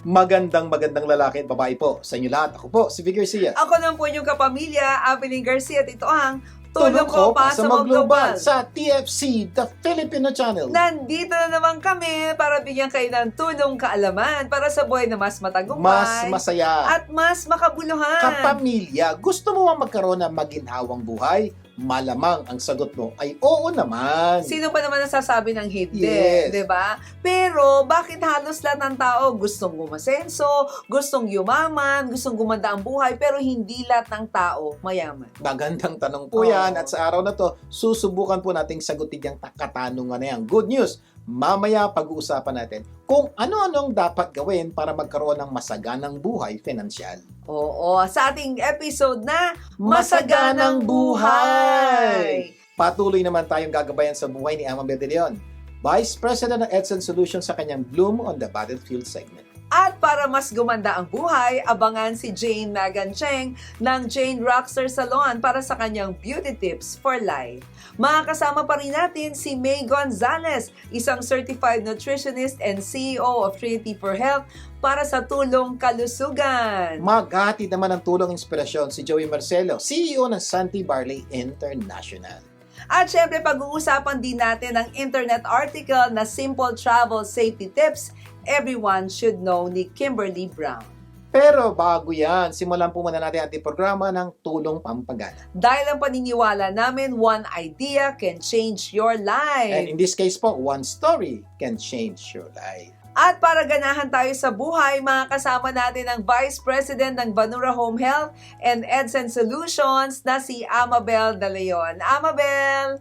Magandang lalaki at babae po sa inyo lahat. Ako po, si Vic Garcia. Ako naman po yung kapamilya, Abilene Garcia, at ito ang Tulong Ko Pa sa Mag-Global. Sa TFC, the Filipino Channel. Nandito na naman kami para bigyan kayo ng tulong kaalaman para sa buhay na mas matagumpay, Mas masaya. at mas makabuluhan. Kapamilya, gusto mo bang magkaroon ng maginhawang buhay? Malamang ang sagot mo ay oo naman. Sino pa naman nasasabi ng hindi, Yes. 'di ba? Pero bakit halos lahat ng tao gustong gumasenso, gustong yumaman, gustong gumanda ang buhay, pero hindi lahat ng tao mayaman? Magandang tanong po Oo. yan. At sa araw na to, susubukan po nating sagutin yung katanungan na yan. Good news! Mamaya pag-uusapan natin kung ano-ano ang dapat gawin para magkaroon ng masaganang buhay pinansyal. Oo, sa ating episode na Masaganang Buhay! Patuloy naman tayong gagabayan sa buhay ni Amabel De Leon, Vice President ng Edson Solutions sa kanyang Bloom on the Battlefield segment. At para mas gumanda ang buhay, abangan si Jane Magan Cheng ng Jane Rockstar Salon para sa kanyang Beauty Tips for Life. Makakasama pa rin natin si May Gonzalez, isang Certified Nutritionist and CEO of Trinity for Health para sa Tulong Kalusugan. Maghatid naman ng tulong inspirasyon si Joey Marcelo, CEO ng Santi Barley International. At syempre, pag-uusapan din natin ang internet article na Simple Travel Safety Tips Everyone Should Know ni Kimberly Brown. Pero bago yan, simulan po muna natin ating programa ng Tulong Pampagana. Dahil ang paniniwala namin, one idea can change your life. And in this case po, one story can change your life. At para ganahan tayo sa buhay, makakasama natin ang Vice President ng Banura Home Health and Edson Solutions na si Amabel De Leon. Amabel!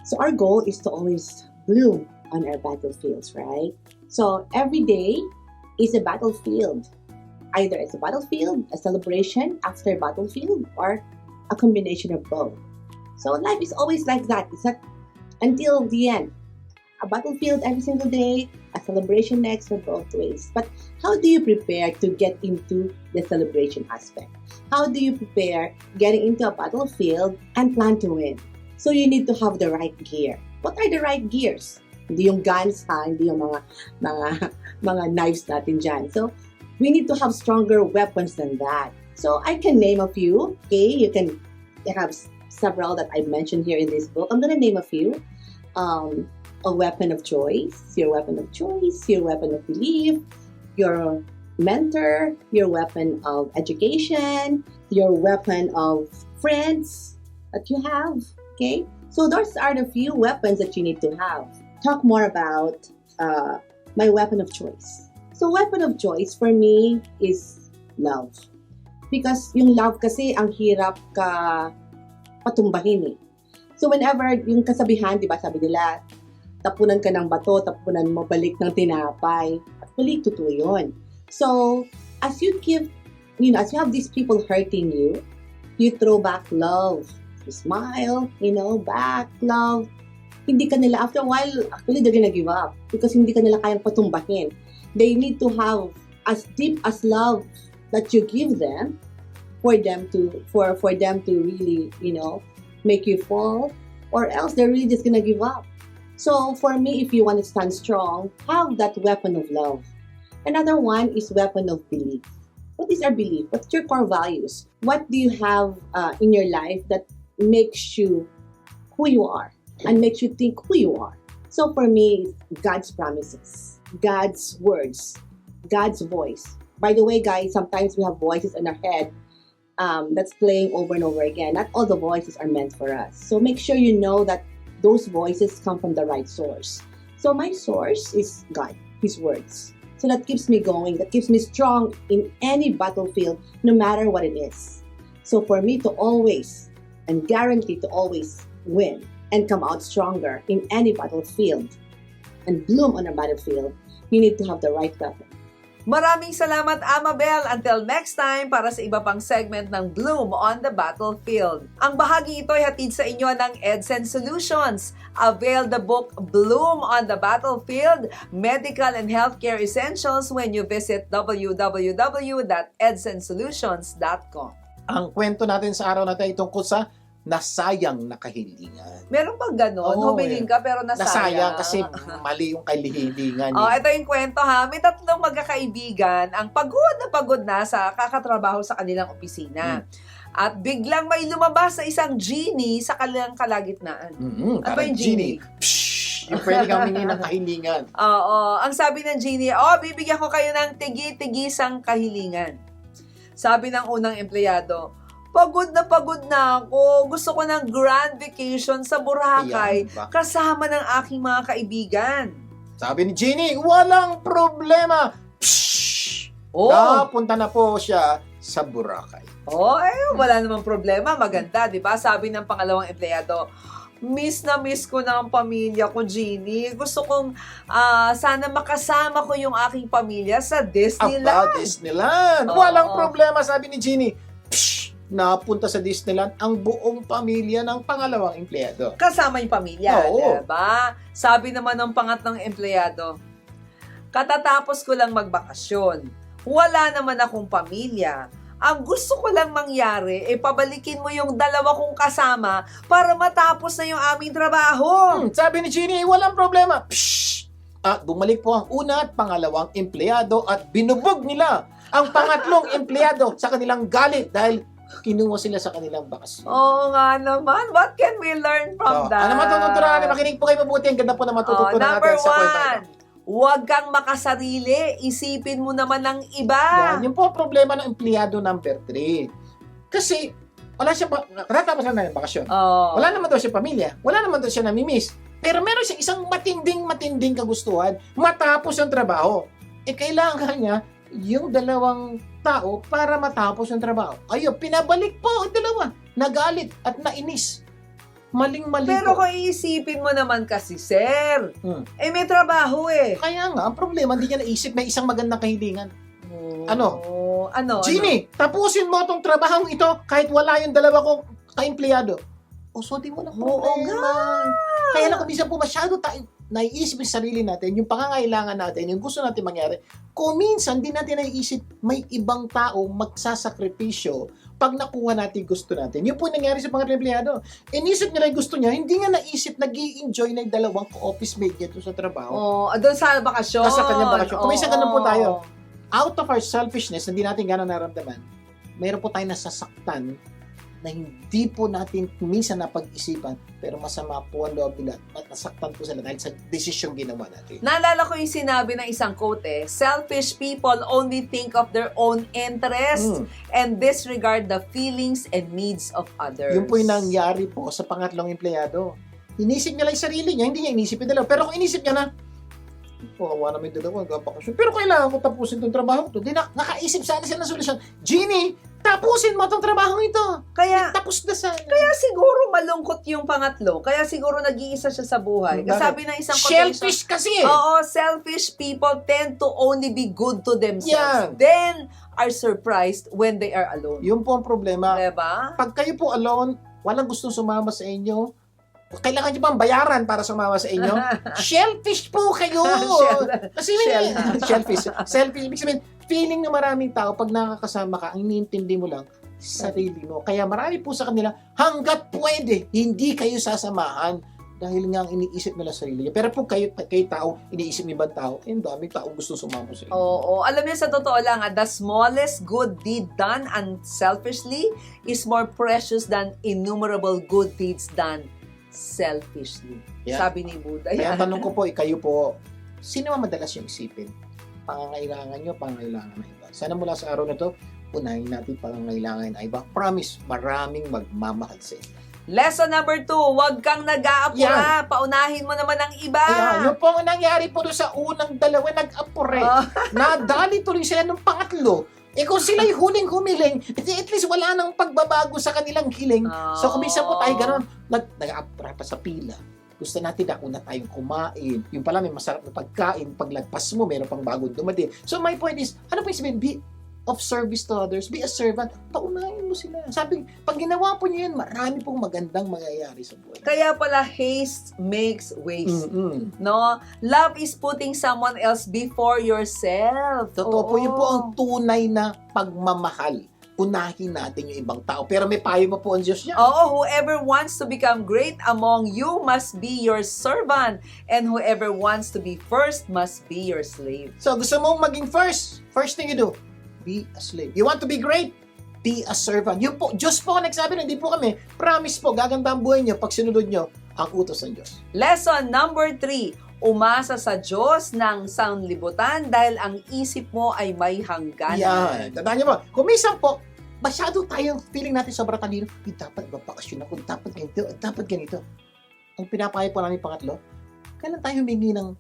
So our goal is to always bloom on our battlefields, right? So every day is a battlefield. Either it's a battlefield, a celebration after a battlefield, or a combination of both. So life is always like that. It's not until the end. A battlefield every single day, a celebration next, or both ways. But how do you prepare to get into the celebration aspect? How do you prepare getting into a battlefield and plan to win? So you need to have the right gear. What are the right gears? Hindi yung guns ha, hindi yung mga knives natin dyan. So we need to have stronger weapons than that. So I can name a few. Okay, you have several that I mentioned here in this book. I'm gonna name a few. A weapon of choice, your weapon of choice, your weapon of belief, your mentor, your weapon of education, your weapon of friends that you have. Okay, so those are the few weapons that you need to have. Talk more about my weapon of choice. So weapon of choice for me is love. Because yung love kasi ang hirap ka patumbahin eh. So whenever yung kasabihan, di ba sabi nila, tapunan ka ng bato, tapunan mo balik ng tinapay. Actually, totoo yun. So, as you give, as you have these people hurting you, you throw back love. You smile, back love. Hindi ka nila, after a while, actually, they're gonna give up because hindi ka nila kayang patumbahin. They need to have as deep as love that you give them for them to really, make you fall, or else they're really just gonna give up. So, for me, if you want to stand strong, have that weapon of love. Another one is weapon of belief. What is our belief? What's your core values? What do you have in your life that makes you who you are and makes you think who you are? So, for me, God's promises, God's words, God's voice. By the way, guys, sometimes we have voices in our head that's playing over and over again. Not all the voices are meant for us. So, make sure you know that those voices come from the right source. So my source is God, His words. So that keeps me going, that keeps me strong in any battlefield, no matter what it is. So for me to always and guarantee to always win and come out stronger in any battlefield and bloom on a battlefield, you need to have the right weapon. Maraming salamat, Amabel. Until next time, para sa iba pang segment ng Bloom on the Battlefield. Ang bahagi ito ay hatid sa inyo ng Edson Solutions. Avail the book Bloom on the Battlefield, Medical and Healthcare Essentials when you visit www.edsonsolutions.com. Ang kwento natin sa araw na ito ay tungkol sa nasayang na kahilingan. Meron bang ganon? Oo, Humiling ka pero nasayang. Nasayang kasi mali yung kahilingan. Oh, ito yung kwento ha. May tatlong magkakaibigan ang pagod na sa kakatrabaho sa kanilang opisina. At biglang may lumabas na isang genie sa kanilang kalagitnaan. Ano ba Parang yung genie? Pshh! Yung pwede kang humingi ng kahilingan. Oo. Ang sabi ng genie, bibigyan ko kayo ng tigi-tigisang kahilingan. Sabi ng unang empleyado, pagod na ako. Gusto ko ng grand vacation sa Boracay Ayan, bakit? kasama ng aking mga kaibigan. Sabi ni Genie, walang problema. Pshh! Oh, Napunta na po siya sa Boracay. wala namang problema. Maganda, di ba? Sabi ng pangalawang empleyado, miss na miss ko na ang pamilya ko, Genie. Gusto kong sana makasama ko yung aking pamilya sa Disneyland. Disneyland. Oo. Walang problema, sabi ni Genie. Pshh! Napunta sa Disneyland ang buong pamilya ng pangalawang empleyado. Kasama yung pamilya, Oo. diba? Sabi naman ng pangatlong empleyado, katatapos ko lang magbakasyon. Wala naman akong pamilya. Ang gusto ko lang mangyari, pabalikin mo yung dalawa kong kasama para matapos na yung aming trabaho. Sabi ni Genie, walang problema. Pshh! At bumalik po ang una at pangalawang empleyado at binubog nila ang pangatlong empleyado sa kanilang galit dahil kinuha sila sa kanilang bakasyon. Oo nga naman. What can we learn from that? Ano matututunan? Makinig po kayo mabuti. Ang ganda po na matututunan Number natin sa kwento ito. 1, huwag kang makasarili. Isipin mo naman ng iba. Yan, yung po ang problema ng empleyado number 3. Kasi, wala siya, katatapos na ng bakasyon. Oh. Wala naman daw siya pamilya. Wala naman daw siya namimiss. Pero meron siya isang matinding kagustuhan matapos ang trabaho. Kailangan niya yung dalawang tao para matapos ang trabaho. Ayun, pinabalik po ang dalawa. Nagalit at nainis. Maling-mali Pero po. kung iisipin mo naman kasi, sir, Hmm. may trabaho eh. Kaya nga, ang problema, hindi niya naisip na isang magandang kahilingan. Ano? Ano? Genie, tapusin mo itong trabahong ito kahit wala yung dalawa kong ka-empleyado. O, so di mo na Oo problema. Kaya lang kung minsan po masyado tayo naiisip sa sarili natin, yung pangangailangan natin, yung gusto natin mangyari, kung minsan di natin naiisip may ibang tao magsasakripisyo pag nakuha natin gusto natin. Yung po nangyari sa pangatlong empleyado. Inisip niya yung gusto niya, hindi nga naisip, nag-i-enjoy na yung dalawang ka-office mate niya doon sa trabaho. Doon sa bakasyon. Sa kanyang bakasyon. Kung minsan ganun po Oo. tayo. Out of our selfishness, hindi natin gano'n naramdaman, mayroon po tayong nasasaktan na hindi po natin minsan napag-isipan, pero masama po ang loob nila at nasaktan po sila dahil sa desisyong ginawa natin. Naalala ko yung sinabi ng isang quote selfish people only think of their own interest and disregard the feelings and needs of others. Yun po yung nangyari po sa pangatlong empleyado. Inisip niya lang yung sarili niya, hindi niya inisip yung dalawa. Pero kung inisip niya na, kawawa naman yung dalawa, gabakasyon. Pero kailangan ko tapusin itong trabaho ito. Di nakaisip sana siya ng solusyon. Genie, tapusin mo itong trabaho ito. Kaya Tapos na sana. siguro malungkot yung pangatlo. Kaya siguro nag-iisa siya sa buhay. Kasi Bakit? sabi ng isang quotation, Selfish kasi. oo, selfish people tend to only be good to themselves. Yan. Then are surprised when they are alone. Yun po ang problema. Diba? Pag kayo po alone, walang gustong sumama sa inyo, kailangan nyo bang bayaran para sumama sa inyo? Shellfish po kayo! Kasi shellfish. Selfish. Ibig sabihin, feeling ng maraming tao, pag nakakasama ka, ang iniintindi mo lang, sarili mo. Kaya marami po sa kanila, hanggat pwede, hindi kayo sasamahan dahil nga ang iniisip nila sarili niya. Pero po kayo tao, iniisip ng ibang tao, ang daming tao gusto sumama sa inyo. Oo. Alam niyo, sa totoo lang, the smallest good deed done unselfishly is more precious than innumerable good deeds done selfishly. Yeah. Sabi ni Buddha. Kaya Yan. tanong ko po, kayo po, sino ang madalas yung isipin? Pangangailangan nyo, pangangailangan ng iba. Sana mula sa araw na to, unahin natin pangangailangan ng iba. Promise, maraming magmamahal sa inyo. Lesson number 2, huwag kang nag-aapura. Paunahin mo naman ang iba. Ayan, yung po ang nangyari po doon sa unang dalawa, nag-apure. Nadali tuloy sila ng pangatlo. Kung sila'y huling-humiling, at least wala nang pagbabago sa kanilang hiling. So kung minsan po tayo gano'n, nag-apura pa sa pila. Gusto natin na una tayong kumain. Yung pala may masarap na pagkain. Paglagpas mo, meron pang bagong dumating. So my point is, ano po yung sabihin? Be of service to others. Be a servant. Paunahin mo sila. Sabi, pag ginawa po niyo yan, marami pong magandang mangyayari sa buhay. Kaya pala, haste makes waste. No? Love is putting someone else before yourself. Totoo po, Oo. yun po ang tunay na pagmamahal. unahin natin yung ibang tao. Pero may payo pa po ang Diyos niya. Oo, whoever wants to become great among you must be your servant, and whoever wants to be first must be your slave. So gusto mong maging first thing you do, be a slave. You want to be great? Be a servant. Yun po, Diyos po ang nagsabi, hindi po kami. Promise po, gaganda ang buhay niyo pag sinunod niyo ang utos ng Diyos. Lesson number 3. Umasa sa Diyos ng sanlibutan dahil ang isip mo ay may hangganan. Yan. Tandaan niyo po, kumisan po, masyado tayong feeling natin sobrang talino. Dapat babakasyon ako, dapat ganito. Ang pinapayo po namin pangatlo, kailan tayo humingi ng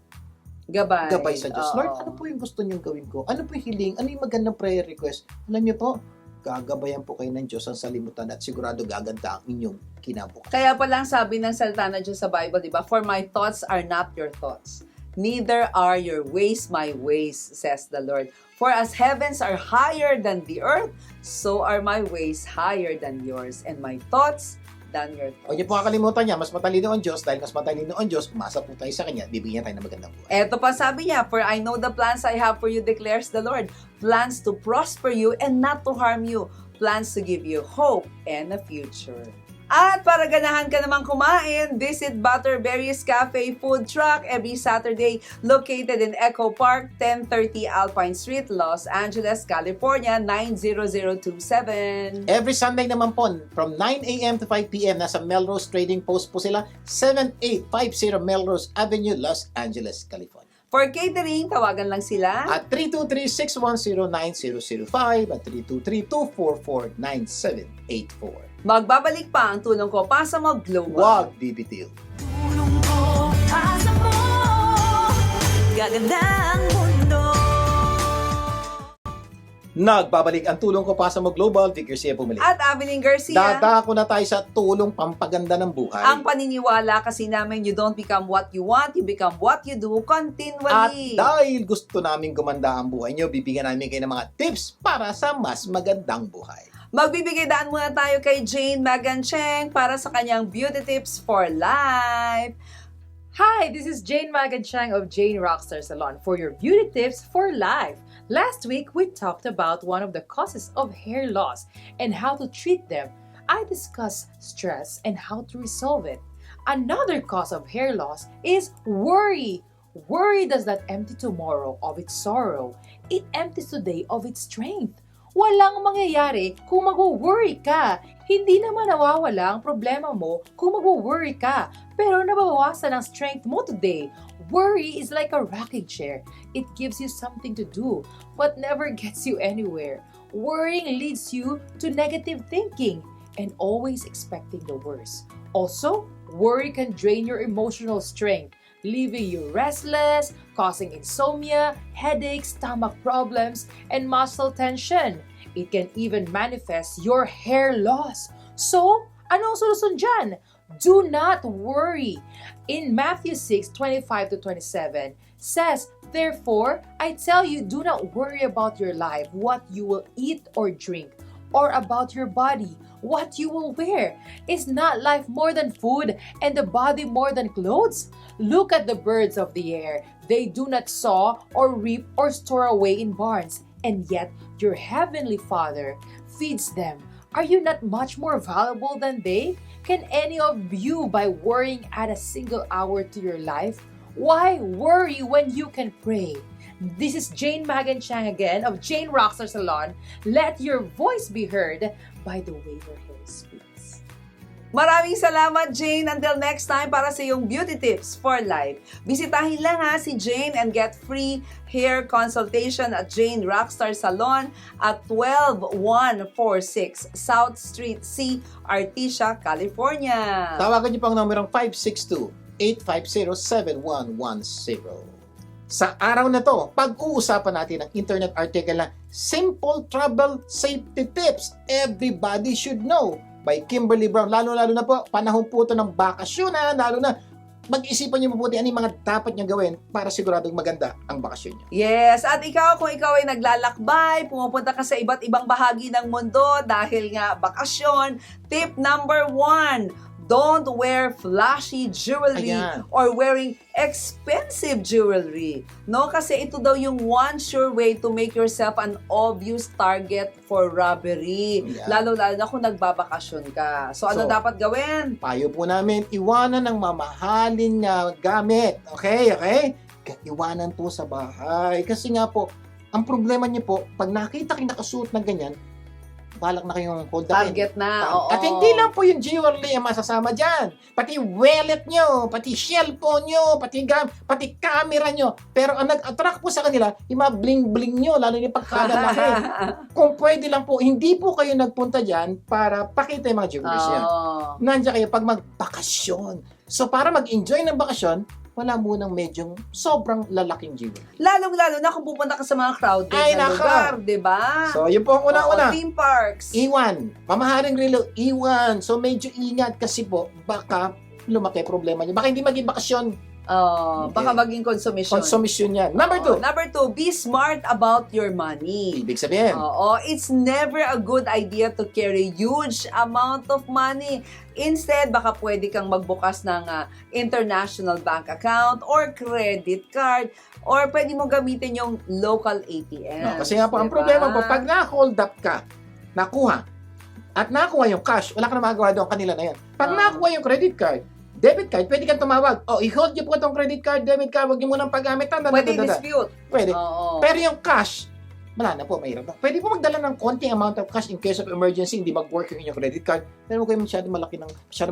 gabay sa Diyos? Oo. Lord, ano po yung gusto niyong gawin ko? Ano po yung hiling? Ano yung magandang prayer request? Alam niyo po, gagabayan po kayo ng Diyos ang salimutan at sigurado gaganda ang inyong kinabukasan. Kaya palang sabi ng salita na Diyos sa Bible, di ba? For my thoughts are not your thoughts. Neither are your ways my ways, says the Lord. For as heavens are higher than the earth, so are my ways higher than yours, and my thoughts than your Huwag niyo thoughts. po kakalimutan niya, mas matalino ang Diyos. Dahil mas matalino ang Diyos, umasa po tayo sa Kanya, bibigyan tayo ng magandang buhay. Eto pa sabi niya, for I know the plans I have for you, declares the Lord. Plans to prosper you and not to harm you. Plans to give you hope and a future. At para ganahan ka namang kumain, visit Butterberries Cafe Food Truck every Saturday located in Echo Park, 1030 Alpine Street, Los Angeles, California, 90027. Every Sunday naman po, from 9 a.m. to 5 p.m., nasa Melrose Trading Post po sila, 7850 Melrose Avenue, Los Angeles, California. For catering, tawagan lang sila. At 323-610-9005 at 323-244-9784. Magbabalik pa ang tulong ko pa sa mga global. Huwag bibitiw. Tulong ko asa mo, gaganda ang mundo. Nagbabalik ang tulong ko pa sa mga global, Vic Garcia bumalik. At Abilene Garcia. Dadako na tayo sa tulong pampaganda ng buhay. Ang paniniwala kasi namin, you don't become what you want, you become what you do At continually. dahil gusto namin gumanda ang buhay nyo, bibigyan namin kayo ng mga tips para sa mas magandang buhay. Magbibigay daan muna tayo kay Jane Magan Cheng para sa kanyang beauty tips for life. Hi, this is Jane Magan Chang of Jane Rockstar Salon for your beauty tips for life. Last week, we talked about one of the causes of hair loss and how to treat them. I discussed stress and how to resolve it. Another cause of hair loss is worry. Worry does not empty tomorrow of its sorrow. It empties today of its strength. Walang mangyayari kung mag-worry ka. Hindi naman nawawala ang problema mo kung mag-worry ka. Pero nababawasan ang strength mo today. Worry is like a rocking chair. It gives you something to do, but never gets you anywhere. Worrying leads you to negative thinking and always expecting the worst. Also, worry can drain your emotional strength, leaving you restless, causing insomnia, headaches, stomach problems, and muscle tension. It can even manifest your hair loss. So, anong solusyon dyan? Do not worry. In Matthew 6:25-27 says, Therefore, I tell you, do not worry about your life, what you will eat or drink, or about your body, what you will wear. Is not life more than food, and the body more than clothes? Look at the birds of the air. They do not sow or reap or store away in barns, and yet your heavenly Father feeds them. Are you not much more valuable than they? Can any of you, by worrying, add a single hour to your life? Why worry when you can pray? This is Jane Magan Chang again of Jane Rockstar Salon. Let your voice be heard by the way your hair speaks. Maraming salamat, Jane. Until next time para sa iyong beauty tips for life. Bisitahin lang ha si Jane and get free hair consultation at Jane Rockstar Salon at 12146 South Street C, Artesia, California. Tawagan niyo po ang numerong 562-850-7110. Sa araw na to, pag-uusapan natin ang internet article na Simple Travel Safety Tips Everybody Should Know by Kimberly Brown. Lalo-lalo na po, panahon po ito ng bakasyon na, lalo na mag-isipan niyo mabuti ano yung mga dapat niyo gawin para siguradong maganda ang bakasyon niyo. Yes, at ikaw kung ikaw ay naglalakbay, pumupunta ka sa iba't ibang bahagi ng mundo dahil nga bakasyon, tip number 1, Don't wear flashy jewelry Ayan. or wearing expensive jewelry. No, kasi ito daw yung one sure way to make yourself an obvious target for robbery. Yeah. Lalo-lalo na kung nagbabakasyon ka. So, ano So, dapat gawin? Payo po namin, iwanan ng mamahalin na gamit. Okay? Iwanan po sa bahay. Kasi nga po, ang problema niyo po, pag nakita kayo nakasuot ng ganyan, balak na kayong hold up. Target na. Oo. At hindi lang po yung jewelry ang masasama dyan. Pati wallet nyo, pati cellphone nyo, pati camera nyo. Pero ang nag-attract po sa kanila, yung mga bling-bling nyo, lalo yung pagkalalaki. Kung pwede lang po, hindi po kayo nagpunta dyan para pakita yung mga jewelries yan. Oo. Nandiyan kayo pag magbakasyon. So para mag-enjoy ng bakasyon, wala munang medyong sobrang lalaking jewelry. Lalong-lalo na kung pupunta ka sa mga crowded Ay, na naka. lugar, di ba? So yun po ang una-una. Oo, theme parks. Iwan. Mamahaling relo, iwan. So medyo ingat kasi po, baka lumaki problema niyo. Baka hindi maging bakasyon. Baka maging consumption. Consumption yan. Number 2. Number 2, be smart about your money. Ibig sabihin, Oo, it's never a good idea to carry huge amount of money. Instead, baka pwede kang magbukas ng international bank account or credit card or pwede mo gamitin yung local ATM. no, kasi nga po, ang problema po, pag na-hold up ka, nakuha, at nakuha yung cash, wala ka na magagawa doon, kanila na yan. Pag Oo. nakuha yung credit card, debit card, pwede kang tumawag. I-hold niyo po itong credit card, debit card, huwag niyo munang paggamit. Pwede dispute. Pwede. Oo. Pero yung cash, wala na po, mahirap na. Pwede po magdala ng konting amount of cash in case of emergency, hindi mag-work yung inyong credit card. Pero huwag kayo masyado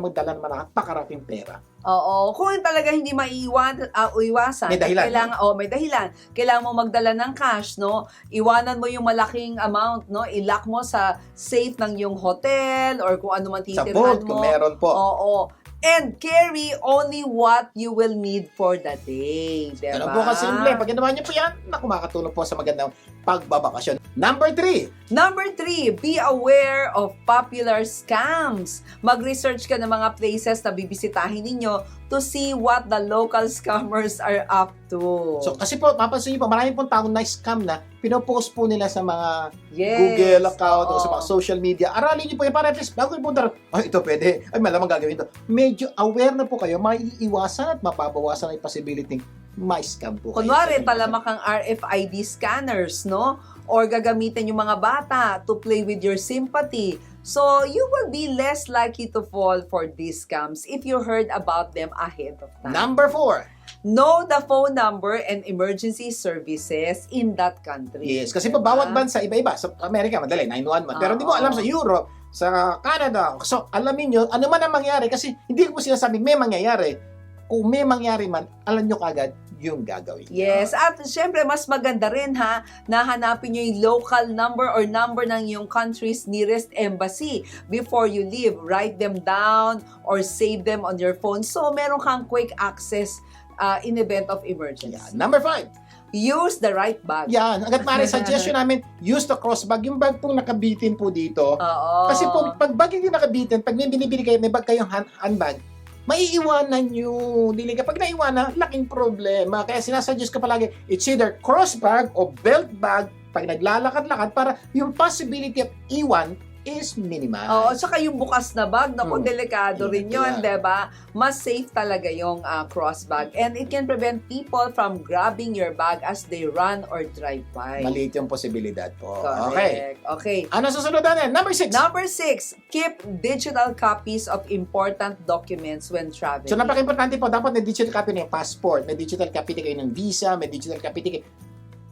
magdala ng napakaraming pera. Oo. Kung talaga hindi iwasan, May dahilan, Kailangan, may dahilan. Kailangan mo magdala ng cash, no? Iwanan mo yung malaking amount, no? I-lock mo sa safe ng yung hotel or kung ano man Sa titirhan vault, mo. kung meron po. Oo. And carry only what you will need for the day. Diba? Ano po kasimple. Pag ginawa niyo po yan, makakatulong po sa magandang pagbabakasyon. Number 3. Number 3, be aware of popular scams. Mag-research ka ng mga places na bibisitahin ninyo to see what the local scammers are up to. So, kasi po, mapansin niyo po, marami pong taong na-scam na pinopost po nila sa mga Yes. Google account o sa Oo. mga social media. Aralin niyo po yung para at least bago yung punta, ito pwede, malamang gagawin ito. Medyo aware na po kayo, maiiwasan at mapabawasan ang possibility ma-scam po kayo. Kunwari, talamak ang RFID scanners, no? Or gagamitin yung mga bata to play with your sympathy. So, you will be less likely to fall for these scams if you heard about them ahead of time. Number 4. Know the phone number and emergency services in that country. Yes, kasi po bawat bansa iba-iba. Sa Amerika, madali, 911. Pero hindi mo alam sa Europe, sa Canada. So, alamin nyo, ano man ang mangyari. Kasi hindi ko po sinasabing may mangyayari. Kung may mangyari man, alam nyo kagad yung gagawin. Yes, at syempre mas maganda rin na hanapin nyo yung local number or number ng yung country's nearest embassy before you leave. Write them down or save them on your phone so meron kang quick access in event of emergency. Yeah. Number 5. Use the right bag. Yan. Hanggat maaari, suggestion namin, use the cross bag. Yung bag pong nakabitin po dito. Oo. Kasi po, pag bag hindi nakabitin, pag may binibili kayo, may bag kayong handbag, maiiwanan nyo. Dili kapag naiwanan, laking problema. Kaya sinasuggest ko palagi, it's either cross bag o belt bag pag naglalakad-lakad para yung possibility of iwan is minimized. Oo, saka yung bukas na bag, naku, delikado rin yun, Yeah. diba? Mas safe talaga yung cross bag. And it can prevent people from grabbing your bag as they run or drive by. Maliit yung posibilidad po. Okay. Correct. Okay. Ano susunod natin? Number 6. Number 6, keep digital copies of important documents when traveling. So, napaka-importante po, dapat may digital copy na yung passport, may digital copy kayo ng visa, may digital copy kayo,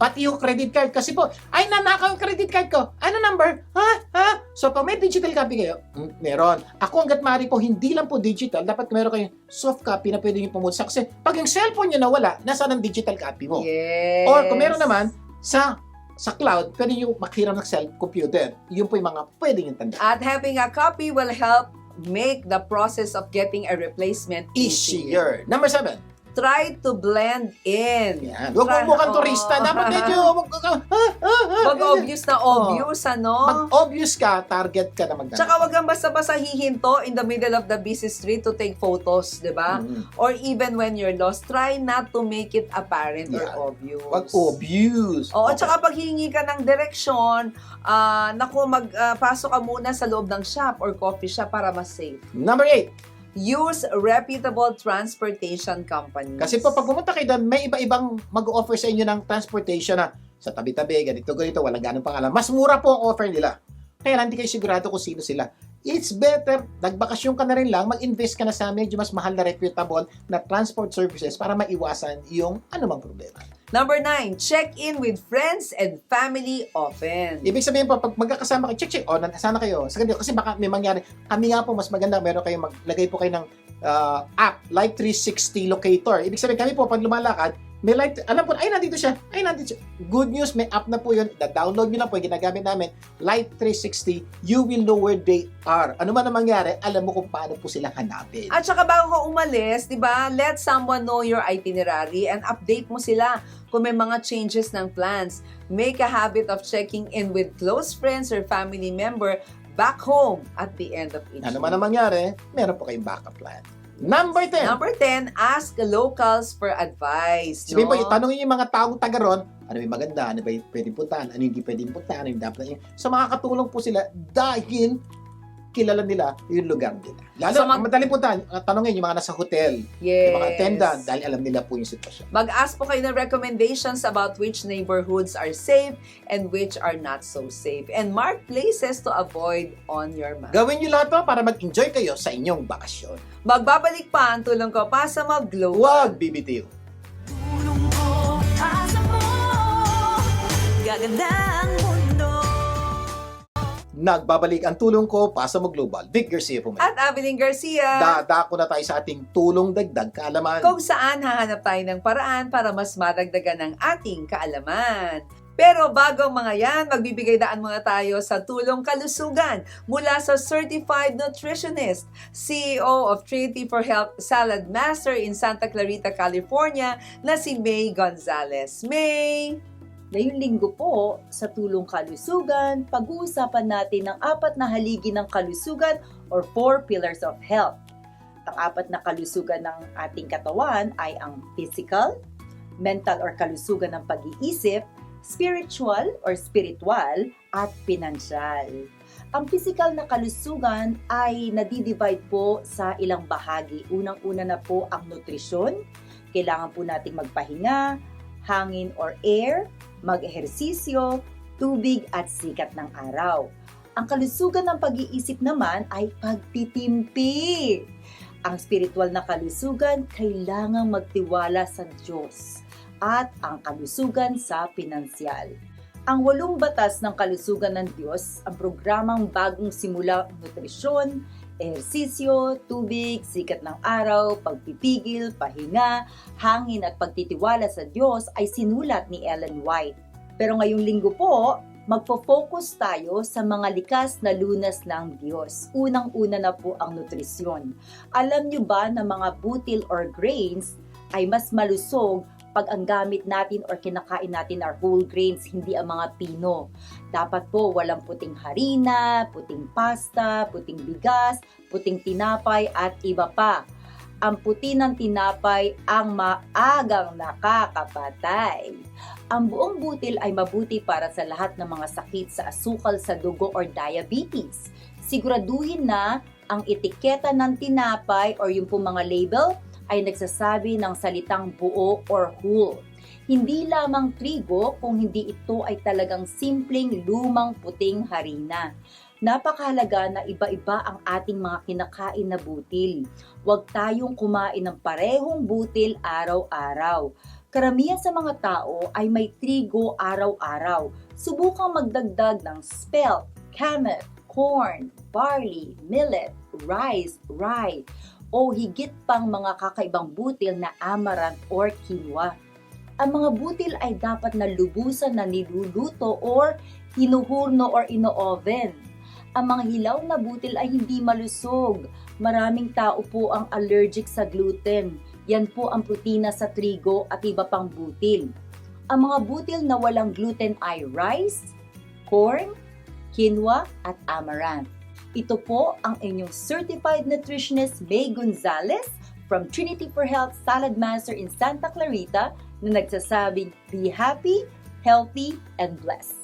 pati yung credit card. Kasi po, ay, nanakaw yung credit card ko. Ano number? Ha? So, pag may digital copy kayo, meron. Ako, hanggat maaari po, hindi lang po digital, dapat meron kayong soft copy na pwede nyo pumunta. Kasi, pag yung cellphone nyo nawala, nasaan ang digital copy mo? Yes. Or, kung meron naman, sa cloud, pwede nyo makiram ng computer. Yun po yung mga pwede nyo tanda. At having a copy will help make the process of getting a replacement Easier. Number 7. Try to blend in. Yan. Huwag mo mukhang turista. Dapat medyo, Wag obvious na obvious, ano? Mag-obvious ka, target ka na magdala. Tsaka wag kang basta-basta hihinto in the middle of the busy street to take photos, di ba? Or even when you're lost, try not to make it apparent Yeah. or obvious. Wag obvious. Oo, Okay. tsaka pag hihingi ka ng direksyon, magpasok ka muna sa loob ng shop or coffee shop para mas safe. Number 8. Use reputable transportation companies. Kasi po, pag pumunta kayo doon, may iba-ibang mag-offer sa inyo ng transportation na sa tabi-tabi, ganito, walang ganong pangalan. Mas mura po ang offer nila. Kaya lang, hindi kayo sigurado kung sino sila. It's better, nagbakasyon ka na rin lang, mag-invest ka na sa medyo mas mahal na reputable na transport services para maiwasan yung anumang problema. Number 9, check in with friends and family often. Ibig sabihin po, pag magkakasama kayo, check, sana kayo. Sa ganito, kasi baka may mangyari. Kami nga po, mas maganda, meron kayo, maglagay po kayo ng app, Life 360 Locator. Ibig sabihin, kami po, pag lumalakad, may light, alam po, ay nandito siya. Good news, may app na po yun. Da-download nyo lang po, ginagamit namin. Light 360, you will know where they are. Ano man ang mangyari, alam mo kung paano po sila hanapin. At saka bago ka umalis, di ba, let someone know your itinerary and update mo sila kung may mga changes ng plans. Make a habit of checking in with close friends or family member back home at the end of each Ano week. man ang mangyari, meron po kayong backup plan. Number 10. Number 10, ask locals for advice. Sabihin po, no? tanongin yung mga taong taga ron, ano yung maganda, ano ba yung pwedeng puntahan, ano yung hindi pwedeng puntahan, ano yung dapat. So makakatulong po sila dahil kilala nila yung lugar nila. Lalo, So, madaling puntahan, tanongin yung mga nasa hotel, Yes. yung mga attendant, dahil alam nila po yung sitwasyon. Mag-ask po kayo ng recommendations about which neighborhoods are safe and which are not so safe. And mark places to avoid on your map. Gawin nyo lahat to para mag-enjoy kayo sa inyong bakasyon. Magbabalik pa ang tulong ko pa sa mga global. Huwag bibitiw. Tulong ko, asa mo, gaganda ang mundo. Nagbabalik ang tulong ko, Pasa mo Global. Vic Garcia po. At Abilene Garcia. Dadako na tayo sa ating tulong dagdag kaalaman. Kung saan hahanap tayo ng paraan para mas madagdagan ang ating kaalaman. Pero bago ang mga yan, magbibigay daan muna tayo sa tulong kalusugan mula sa Certified Nutritionist, CEO of Trinity for Health Salad Master in Santa Clarita, California, na si May Gonzalez. May! Ngayong linggo po, sa Tulong Kalusugan, pag-uusapan natin ang 4 na haligi ng kalusugan or 4 pillars of health. Ang 4 na kalusugan ng ating katawan ay ang physical, mental or kalusugan ng pag-iisip, spiritual or spiritual, at pinansyal. Ang physical na kalusugan ay nadidivide po sa ilang bahagi. Unang-una na po ang nutrisyon. Kailangan po nating magpahinga, hangin or air, mag-ehersisyo, tubig at sikat ng araw. Ang kalusugan ng pag-iisip naman ay pagtitimpi. Ang spiritual na kalusugan, kailangang magtiwala sa Diyos. At ang kalusugan sa pinansyal. Ang 8 batas ng kalusugan ng Diyos, ang programang Bagong Simula, nutrisyon, ehersisyo, tubig, sikat ng araw, pagpipigil, pahinga, hangin at pagtitiwala sa Diyos ay sinulat ni Ellen White. Pero ngayong linggo po, magpo-focus tayo sa mga likas na lunas ng Diyos. Unang-una na po ang nutrisyon. Alam niyo ba na mga butil or grains ay mas malusog pag ang gamit natin or kinakain natin are whole grains, hindi ang mga pino. Dapat po walang puting harina, puting pasta, puting bigas, puting tinapay at iba pa. Ang puti ng tinapay ang maagang nakakapatay. Ang buong butil ay mabuti para sa lahat ng mga sakit sa asukal sa dugo or diabetes. Siguraduhin na ang etiketa ng tinapay or yung pong mga label ay nagsasabi ng salitang buo or whole. Hindi lamang trigo kung hindi ito ay talagang simpleng lumang puting harina. Napakahalaga na iba-iba ang ating mga kinakain na butil. Huwag tayong kumain ng parehong butil araw-araw. Karamihan sa mga tao ay may trigo araw-araw. Subukang magdagdag ng spelt, kamut, corn, barley, millet, rice, rye, o higit pang mga kakaibang butil na amaranth or quinoa. Ang mga butil ay dapat na lubusan na niluluto or hinuhurno or ino-oven. Ang mga hilaw na butil ay hindi malusog. Maraming tao po ang allergic sa gluten. Yan po ang protina sa trigo at iba pang butil. Ang mga butil na walang gluten ay rice, corn, quinoa at amaranth. Ito po ang inyong Certified Nutritionist May Gonzalez from Trinity for Health Salad Master in Santa Clarita na nagsasabing, be happy, healthy, and blessed.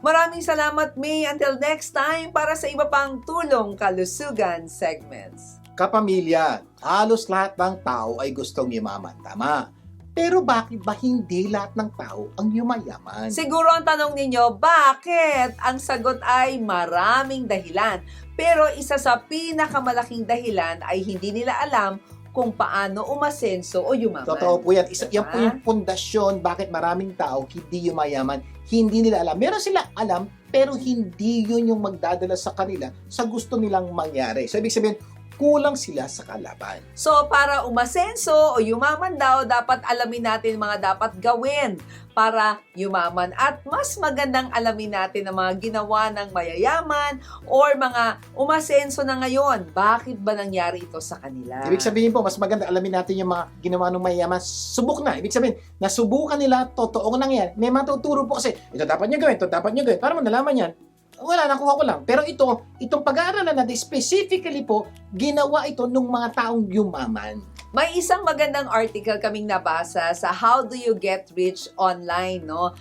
Maraming salamat, May. Until next time, para sa iba pang tulong kalusugan segments. Kapamilya, halos lahat ng tao ay gustong yumaman. Tama. Pero bakit ba hindi lahat ng tao ang yumayaman? Siguro ang tanong ninyo, bakit? Ang sagot ay maraming dahilan. Pero isa sa pinakamalaking dahilan ay hindi nila alam kung paano umasenso o yumaman. Totoo po yan. Yan po Diba? yung pundasyon bakit maraming tao hindi yumayaman. Hindi nila alam. Meron sila alam, pero hindi yun yung magdadala sa kanila sa gusto nilang mangyari. So, ibig sabihin, kulang sila sa kalaban. So, para umasenso o yumaman daw, dapat alamin natin mga dapat gawin para yumaman. At mas magandang alamin natin ang mga ginawa ng mayayaman or mga umasenso na ngayon. Bakit ba nangyari ito sa kanila? Ibig sabihin po, mas maganda alamin natin yung mga ginawa ng mayayaman. Subok na. Ibig sabihin, nasubukan nila, totoong nangyari. May matuturo po kasi, ito dapat nyo gawin, ito dapat nyo gawin. Para mo nalaman yan, wala, nakuha ko lang. Pero itong pag-aaralan natin, specifically po, ginawa ito ng mga taong yumaman. May isang magandang article kaming nabasa sa How Do You Get Rich Online, no?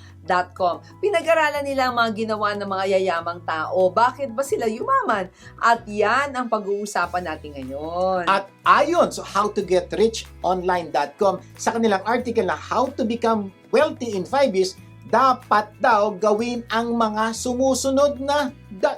.com. Pinag-aralan nila ang mga ginawa ng mga yayamang tao. Bakit ba sila yumaman? At yan ang pag-uusapan natin ngayon. At ayon sa howtogetichonline.com, sa kanilang article na How to Become Wealthy in 5 Years, dapat daw gawin ang mga sumusunod na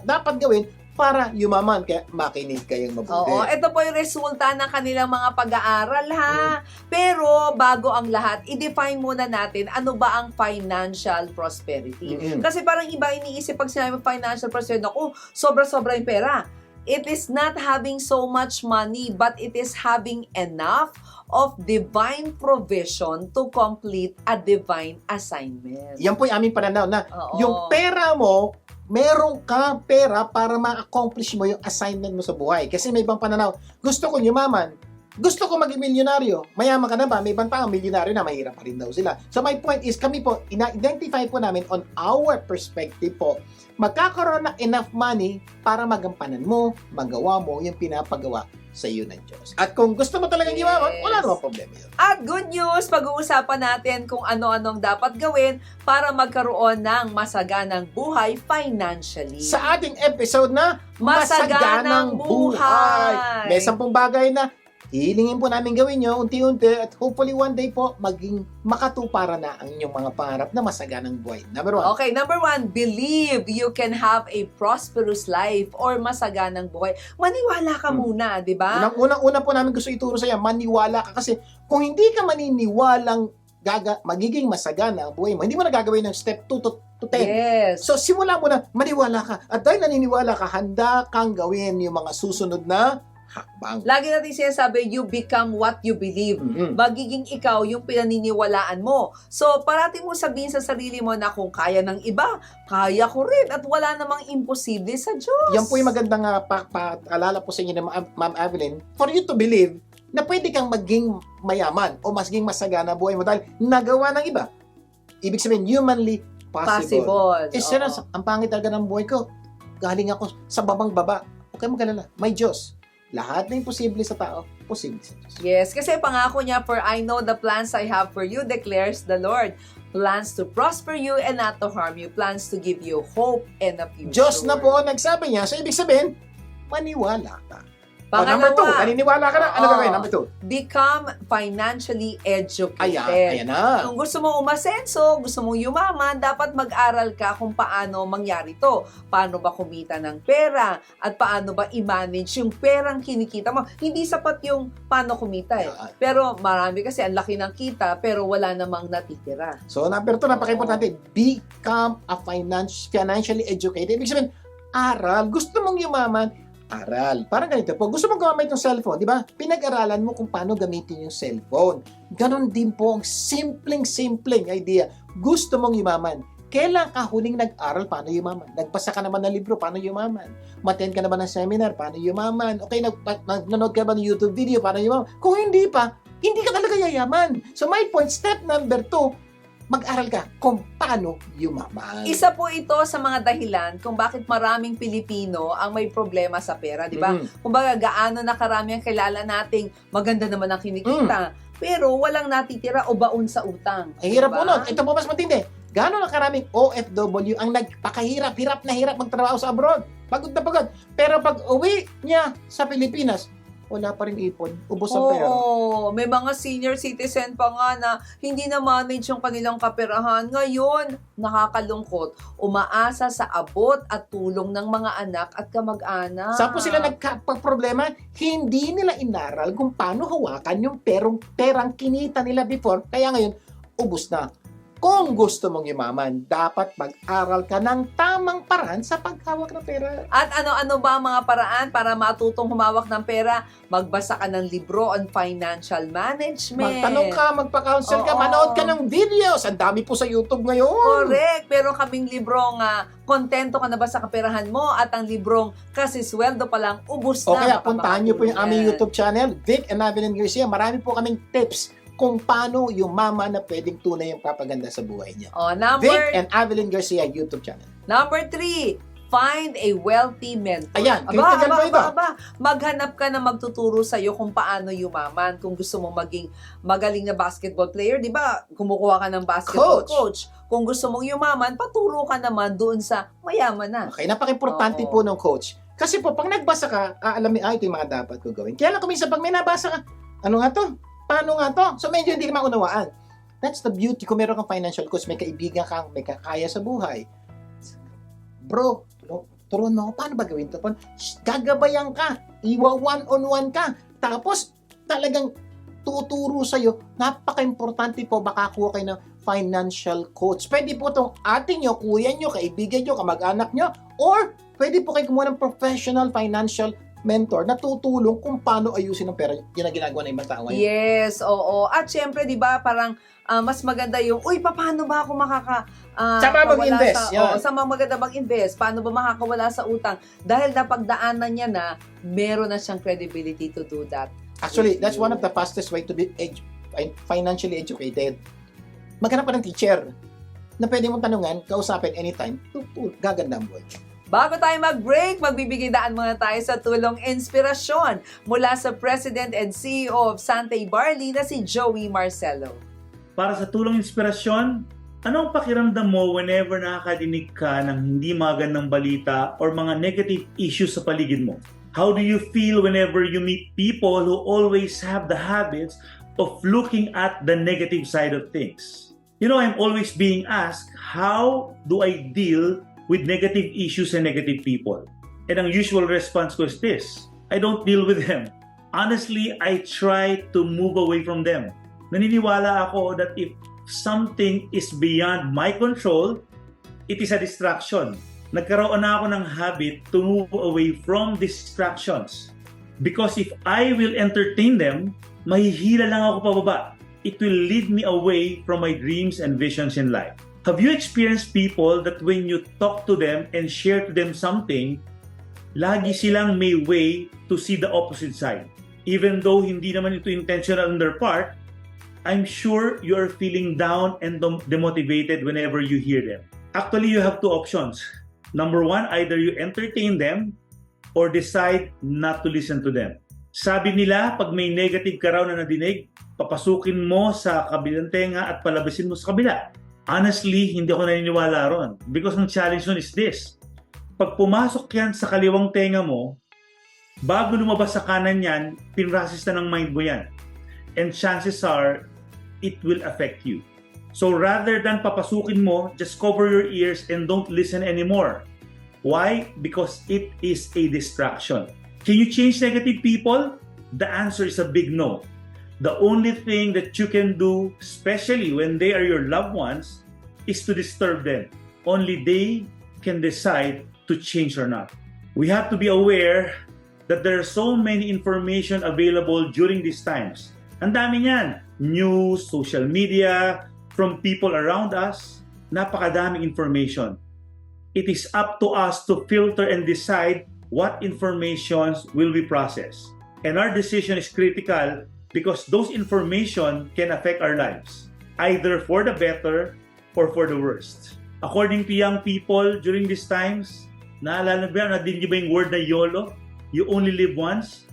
dapat gawin para yumaman. Kaya makinig kayong mabuti. Oo, ito po yung resulta ng kanilang mga pag-aaral ha. Pero bago ang lahat, i-define muna natin ano ba ang financial prosperity. Mm-mm. Kasi parang iba iniisip pag sinabi financial prosperity, naku, sobra-sobra yung pera. It is not having so much money, but it is having enough of divine provision to complete a divine assignment. Yan po yung aming pananaw na Oo. yung pera mo, meron ka pera para ma-accomplish mo yung assignment mo sa buhay. Kasi may ibang pananaw, gusto ko yumaman, gusto ko maging milyonaryo. Mayaman ka na ba? May ibang tao, milyonaryo na, mahirap pa rin daw sila. So my point is, kami po, identify po namin on our perspective po, magkakaroon ng enough money para magampanan mo, magawa mo yung pinapagawa sa iyo ng Diyos. At kung gusto mo talagang yumaman, wala namang problema yun. At good news, pag-uusapan natin kung ano-anong dapat gawin para magkaroon ng masaganang buhay financially. Sa ating episode na Masaganang Buhay. May 10 bagay na hilingin po namin gawin nyo unti-unti at hopefully one day po maging makatuparan na ang inyong mga pangarap na masaganang buhay. Number 1. Okay, number 1, believe you can have a prosperous life or masaganang buhay. Maniwala ka muna, di ba? Unang-una po namin gusto ituro sa iyo, maniwala ka kasi kung hindi ka maniniwalang magiging masagana ang buhay mo, hindi mo na gagawin ng step 2 to 10. Yes. So simula mo na, maniwala ka. At dahil naniniwala ka, handa kang gawin yung mga susunod na hakbang. Lagi natin sinasabi, you become what you believe. Mm-mm. Magiging ikaw yung pinaniniwalaan mo. So, parati mo sabihin sa sarili mo na kung kaya ng iba, kaya ko rin. At wala namang imposible sa Diyos. Yan po yung magandang paalala po sa inyo ng Ma'am Evelyn, for you to believe na pwede kang maging mayaman o maging masagana buhay mo dahil nagawa ng iba. Ibig sabihin, humanly possible. Possible. Sir, Oo. ang pangit talaga ng buhay ko. Galing ako sa babang baba. Okay mo galala. May Diyos. Lahat na imposible sa tao, posible sa Diyos. Yes, kasi pangako niya, for I know the plans I have for you, declares the Lord. Plans to prosper you and not to harm you. Plans to give you hope and a future. Diyos na po ang nagsabi niya. So, ibig sabihin, maniwala ka. Number 2, Pangalawa, naniniwala ka na. Ano Oo. gagawin? Number 2. become financially educated. Ayan na. Kung gusto mong umasenso, gusto mong yumaman, dapat mag-aral ka kung paano mangyari to. Paano ba kumita ng pera? At paano ba i-manage yung perang kinikita mo? Hindi sapat yung paano kumita eh. Pero marami kasi ang laki ng kita, pero wala namang natitira. So, number 2, napaka-importante, become a financially educated. Ibig sabihin, aral. Gusto mong yumaman, aral. Parang ganito po. Gusto mong gumamit ng cellphone, di ba? Pinag-aralan mo kung paano gamitin yung cellphone. Ganon din po ang simpleng idea. Gusto mong yumaman. Kailan ka huling nag-aral paano yumaman? Nagbasa ka naman ng libro, paano yumaman? Mattend ka naman ng seminar, paano yumaman? Okay, nanonood ka ba ng YouTube video, paano yumaman? Kung hindi pa, hindi ka talaga yayaman. So my point, step number 2, mag-aral ka kung paano yumaman. Isa po ito sa mga dahilan kung bakit maraming Pilipino ang may problema sa pera, di ba? Kumbaga, gaano na karami ang kilala nating maganda naman ang kinikita, pero walang natitira o baon sa utang. Ay, hirap Diba? po nun. Ito po mas matindi. Gano'n na karaming OFW ang hirap na hirap magtrabaho sa abroad. Pagod na pagod. Pero pag uwi niya sa Pilipinas, wala pa rin ipon. Ubos ang pera. Oo, may mga senior citizen pa nga na hindi na manage yung kanilang kaperahan. Ngayon, nakakalungkot, umaasa sa abot at tulong ng mga anak at kamag-anak. Saan po sila nagka-problema? Hindi nila inaral kung paano hawakan yung perang kinita nila before. Kaya ngayon, ubos na. Kung gusto mong yumaman, dapat mag-aral ka ng tamang paraan sa paghawak ng pera. At ano-ano ba ang mga paraan para matutong humawak ng pera? Magbasa ka ng libro on financial management. Magtanong ka, magpa-counsel ka, Oo. manood ka ng videos. Ang dami po sa YouTube ngayon. Correct. Pero kaming librong kontento ka na ba sa kaperahan mo at ang librong kasi sweldo pa lang, ubus na. O kaya Baka puntahan niyo po yung aming makatulong yan. YouTube channel, Vic and Avelin Garcia. Marami po kaming tips kung paano yumaman na pwedeng tunay yung papaganda sa buhay niya. Oh, Vic and Avelin Garcia YouTube channel. Number 3, find a wealthy mentor. Ayan, critical po ito. Maghanap ka na magtuturo sa'yo kung paano yumaman. Kung gusto mong maging magaling na basketball player, di ba? Kumukuha ka ng basketball coach. Kung gusto mong yumaman, paturo ka naman doon sa mayaman na. Okay, napaka-importante Oo. po ng coach. Kasi po, pag nagbasa ka, aalamin, ito yung mga dapat ko gawin. Kaya lang kuminsan, pag may nabasa ka, ano nga to? Paano nga to? So medyo hindi ka maunawaan. That's the beauty. Kung meron kang financial coach, may kaibigan kang, may kakaya sa buhay. Bro, turuan mo ako, paano ba gawin to? Gagabayan ka. Iwa one-on-one ka. Tapos, talagang tuturo sa'yo. Napaka-importante po, baka kuha kayo ng financial coach. Pwede po itong ate nyo, kuya nyo, kaibigan nyo, kamag-anak nyo, or pwede po kayo kumuha ng professional financial mentor na tutulong kung paano ayusin ang pera. Yan ang ginagawa ng ibang tao ngayon. Yes, oo. At syempre, di ba, parang mas maganda yung, uy, paano ba ako Saan ba mag-invest? Yan. Saan ba maganda mag-invest? Paano ba makakawala sa utang? Dahil napagdaanan niya na, meron na siyang credibility to do that. Actually, that's one of the fastest way to be financially educated. Maghanap ka ng teacher na pwede mong tanungan, kausapin anytime, gaganda ang buhay. Bago tayo mag-break, magbibigay daan muna tayo sa tulong inspirasyon mula sa President and CEO of Santay Barley na si Joey Marcelo. Para sa tulong inspirasyon, anong pakiramdam mo whenever nakakadinig ka ng hindi magandang balita or mga negative issues sa paligid mo? How do you feel whenever you meet people who always have the habits of looking at the negative side of things? You know, I'm always being asked, how do I deal with negative issues and negative people? And ang usual response ko is this: I don't deal with them. Honestly, I try to move away from them. Naniniwala ako that if something is beyond my control, it is a distraction. Nagkaroon na ako ng habit to move away from distractions. Because if I will entertain them, mahihila lang ako pababa. It will lead me away from my dreams and visions in life. Have you experienced people that when you talk to them and share to them something, lagi silang may way to see the opposite side? Even though hindi naman ito intentional on their part, I'm sure you are feeling down and demotivated whenever you hear them. Actually, you have two options. Number one, either you entertain them or decide not to listen to them. Sabi nila, pag may negative ka raw na nadinig, papasukin mo sa kabilang tenga at palabasin mo sa kabila. Honestly, hindi ako naniniwala ron. Because ang challenge nun is this: pag pumasok yan sa kaliwang tenga mo, bago lumabas sa kanan yan, pinrasis na ng mind mo yan. And chances are, it will affect you. So rather than papasukin mo, just cover your ears and don't listen anymore. Why? Because it is a distraction. Can you change negative people? The answer is a big no. The only thing that you can do, especially when they are your loved ones, is to disturb them. Only they can decide to change or not. We have to be aware that there are so many information available during these times. Ang dami niyan. News, social media, from people around us. Napakadaming information. It is up to us to filter and decide what informations will be processed. And our decision is critical because those information can affect our lives, either for the better or for the worst. According to young people during these times, naalala ba, nadinig niyo ba yung word na YOLO? You only live once?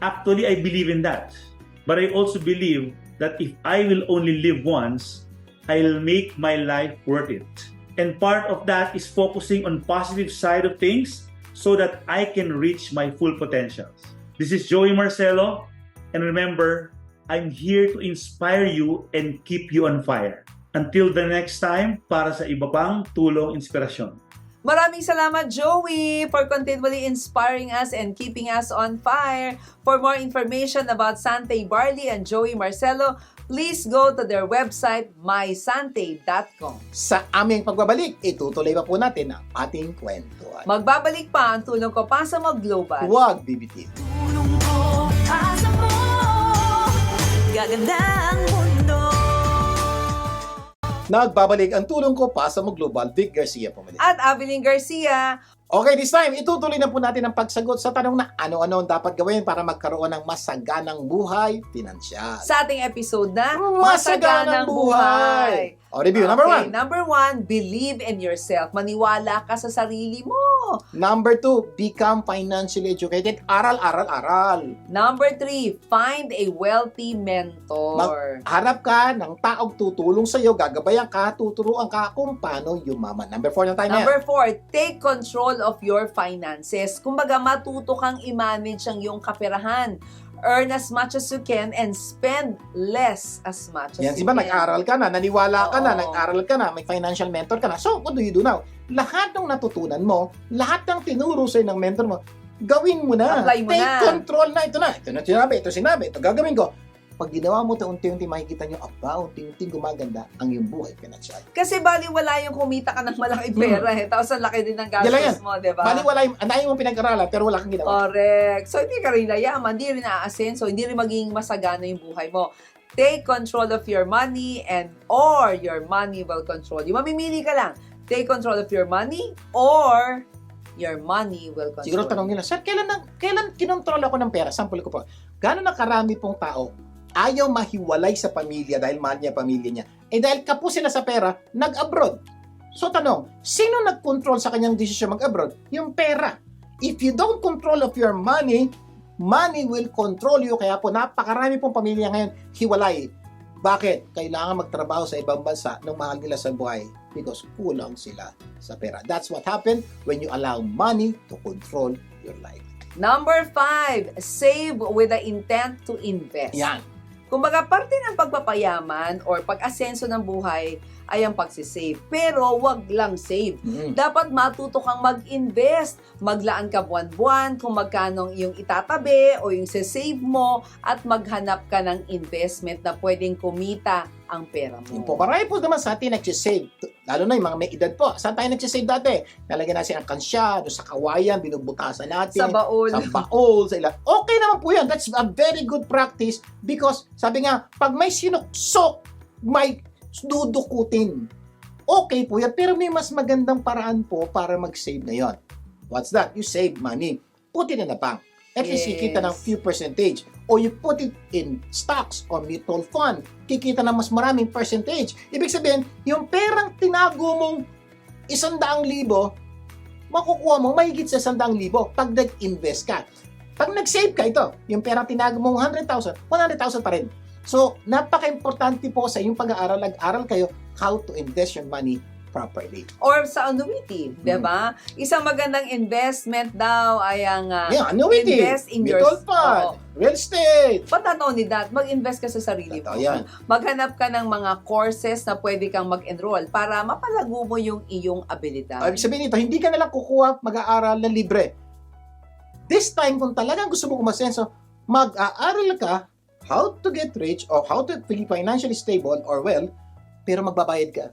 Actually, I believe in that. But I also believe that if I will only live once, I'll make my life worth it. And part of that is focusing on positive side of things so that I can reach my full potentials. This is Joey Marcelo, and remember, I'm here to inspire you and keep you on fire. Until the next time, para sa iba pang tulong inspirasyon. Maraming salamat, Joey, for continually inspiring us and keeping us on fire. For more information about Sante Barley and Joey Marcelo, please go to their website, mysante.com. Sa aming pagbabalik, itutuloy pa po natin ang ating kwentuhan. Magbabalik pa ang tulong ko pa sa mag-global. Huwag bibitin. Tulong ko asa mo, gaganda ang mundo. Nagbabalik ang tulong ko pa sa Global. Vic Garcia po muli. At Abilene Garcia, Okay, this time, itutuloy na po natin ang pagsagot sa tanong na ano-ano ang dapat gawin para magkaroon ng masaganang buhay pinansyal. sa ating episode na Masaganang Buhay! O, review. Number Okay, 1. Number 1, believe in yourself. Maniwala ka sa sarili mo. Number 2, become financially educated. Aral, aral, aral. Number 3, find a wealthy mentor. Harap ka ng taong tutulong sa'yo, gagabayan ka, tuturuan ka kung paano yumaman. Number 4 na tayo na yan. Number 4, take control of your finances. Kumbaga, matuto kang i-manage ang iyong kaperahan. Earn as much as you can and spend less as much as Yan, you diba, can. nag-aral ka na, naniwala ka na, Oo. nag-aral ka na, may financial mentor ka na. So, what do you do now? Lahat ng natutunan mo, lahat ng tinuro sa'yo ng mentor mo, gawin mo na. Apply mo Take na. control na. Ito na sinabi, ito gagawin ko. Pag ginawa mo ito, unti-unti makikita nyo, unti-unti gumaganda ang iyong buhay pinansyal. Kasi baliwala yung kumita ka ng malaking pera eh. Tapos ang laki din ng Yan lang gastos yan. mo, di ba? Baliwala yung, ang dami mong pinag-aralan, pero wala kang ginawa. Correct. So, hindi ka rin yayaman, hindi rin aasenso, hindi rin maging masagana yung buhay mo. Take control of your money or your money will control you. Mamimili ka lang. Take control of your money or your money will control Siguro tanong nila, Sir, kailan kinontrol ako ng pera? Sample ko po. Gano'n na karami pong tao ayaw mahiwalay sa pamilya dahil mahal niya pamilya niya. Eh dahil kapusin na sa pera, nag-abroad. So tanong, sino nag-control sa kanyang desisyon mag-abroad? Yung pera. If you don't control of your money, money will control you. Kaya po napakarami pong pamilya ngayon hiwalay. Bakit? Kailangan magtrabaho sa ibang bansa nung mahal nila sa buhay because kulang sila sa pera. That's what happened when you allow money to control your life. Number 5, save with the intent to invest. Yan. Kumbaga, parte ng pagpapayaman or pag-asenso ng buhay ay ang pagsisave. Pero wag lang save. Dapat matuto kang mag-invest. Maglaan ka buwan-buwan kung magkano yung itatabi o yung save mo at maghanap ka ng investment na pwedeng kumita ang pera mo. Yun po, marami po naman sa atin nagsisave. Lalo na yung mga may edad po. Saan tayo nagsisave dati? Nalagyan natin ang kansya, doon sa kawayan, binubutasan natin. Sa baul. Sa baol, sa ilan. Okay naman po yan. That's a very good practice because sabi nga, pag may sinuksok, may dudukutin. Okay po yan, pero may mas magandang paraan po para mag-save na yon. What's that? You save money. Put it in a bank. At least Yes. kikita ng few percentage. Or you put it in stocks or mutual fund. Kikita ng mas maraming percentage. Ibig sabihin, yung perang tinago mong 100,000, makukuha mo mahigit sa 100,000 pag nag-invest ka. Pag nag-save ka ito, yung perang tinago mong 100,000, 100,000 pa rin. So, napaka-importante po sa iyong pag-aaral, nag-aral kayo how to invest your money properly. Or sa annuity, di ba? Isang magandang investment daw ay ang Annuity, invest in mutual fund, real estate. But not only that, mag-invest ka sa sarili mo. Totoo yan. Maghanap ka ng mga courses na pwede kang mag-enroll para mapalago mo yung iyong abilidad. Ibig sabihin nito, hindi ka nalang kukuha mag-aaral na libre. This time, kung talagang gusto mo kumasenso, mag-aaral ka how to get rich or how to be financially stable or well, pero magbabayad ka.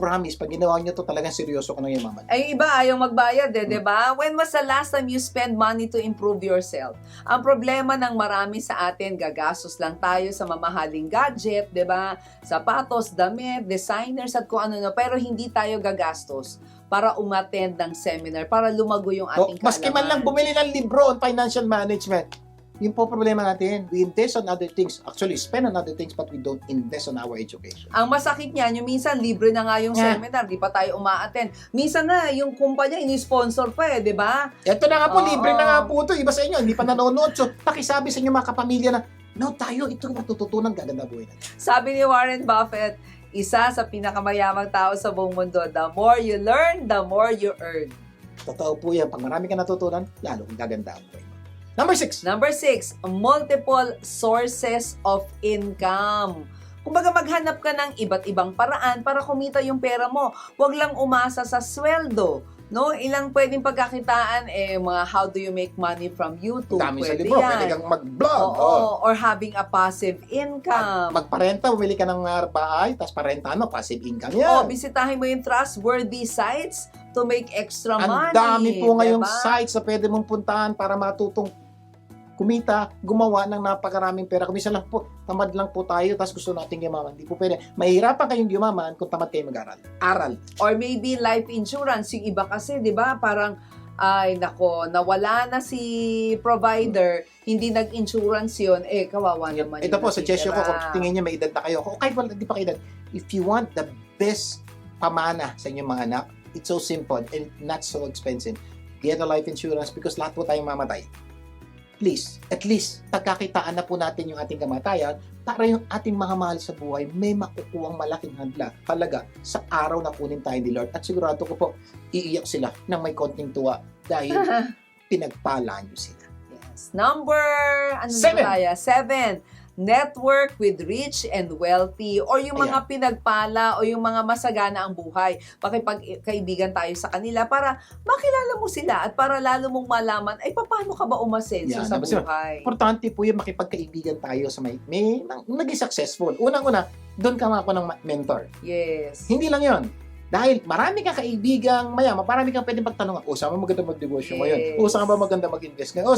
Promise, pag ginawa nyo to talagang seryoso ka nang yumaman. Ay, iba ayaw magbayad di ba? When was the last time you spend money to improve yourself? Ang problema ng marami sa atin, gagastos lang tayo sa mamahaling gadget, di ba? Sapatos, damit, designers at kung ano na, pero hindi tayo gagastos para umattend ng seminar, para lumago yung ating Maski man lang bumili ng libro on financial management, yun po problema natin. We invest on other things. Actually, spend on other things, but we don't invest on our education. Ang masakit niyan, yung minsan libre na nga yung seminar, di pa tayo uma-attend. Minsan nga, yung kumpanya, ini-sponsor pa di ba? Ito na nga po, Oo. libre na nga po ito. Iba sa inyo, hindi pa nanonood. So, pakisabi sa inyo mga kapamilya na, no, tayo, ito matututunan gaganda buhay natin. Sabi ni Warren Buffett, isa sa pinakamayamang tao sa buong mundo, the more you learn, the more you earn. Totoo po yan. Pag marami ka natutunan, lalo kang gaganda ang buhay mo. Number 6. Number 6, multiple sources of income. Kumbaga maghanap ka ng iba't ibang paraan para kumita yung pera mo. Huwag lang umasa sa sweldo. No? Ilang pwedeng pagkakitaan, mga how do you make money from YouTube? Dami sa Pwede libro. yan. Pwede kang mag-vlog. Oo, or having a passive income. Magparenta, bumili ka ng bahay, tapos parenta, passive income yan. Bisitahin mo yung trustworthy sites to make extra Ang money. dami po ngayong diba? sites na pwede mong puntahan para matutong kumita, gumawa ng napakaraming pera. Kung minsan lang po, tamad lang po tayo, tapos gusto nating yumaman. Hindi po pwede. Mahirapan kayong yumaman kung tamad kayo mag-aral. Aral. Or maybe life insurance. Yung iba kasi, di ba, parang, ay nako, nawala na si provider, hindi nag-insurance yun, kawawa naman Ito yung po, suggestion ko, kung natitira. tingin niyo may edad na kayo, o kahit wala, di pa kayo edad, if you want the best pamana sa inyong mga anak, it's so simple and not so expensive. Get a life insurance because lahat po tayong mamatay. Please, at least, pagkakitaan na po natin yung ating kamatayan para yung ating mga mahal sa buhay may makukuhang malaking halaga sa araw na kunin tayo ni Lord. At sigurado ko po, iiyak sila nang may konting tuwa dahil pinagpala niyo sila. Yes. Number, ano 7. na tayo? 7. Network with rich and wealthy or yung mga pinagpala o yung mga masagana ang buhay. Makipagkaibigan tayo sa kanila para makilala mo sila at para lalo mong malaman ay paano ka ba umasenso Yan, sa naman sila. buhay. Importante po yung makipagkaibigan tayo sa may naging successful. Unang-una, doon ka ako ng mentor. Yes. Hindi lang yon. Dahil marami kang kaibigang mayaman, marami kang pwedeng pagtanong, saan ba maganda mag-negosyo ngayon? Yes. Saan ba maganda mag-invest ngayon?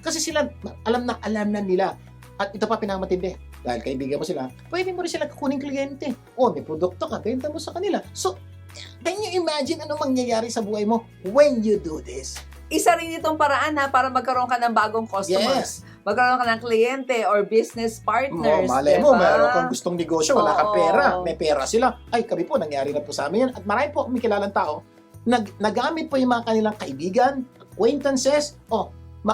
Kasi sila, alam na nila. At ito pa pinakamatindi. Dahil kaibigan mo sila, pwede mo rin sila kukuning kliyente. May produkto ka, benta mo sa kanila. So, can you imagine ano mangyayari sa buhay mo when you do this? Isa rin itong paraan para magkaroon ka ng bagong customers. Magkaroon ka ng kliyente or business partners. Malay mo, diba? meron kang gustong negosyo, wala kang Oo. pera. May pera sila. Ay, kami po, nangyari na po sa amin yan. At marami po kami kilalang tao, nagamit po yung mga kanilang kaibigan, acquaintances,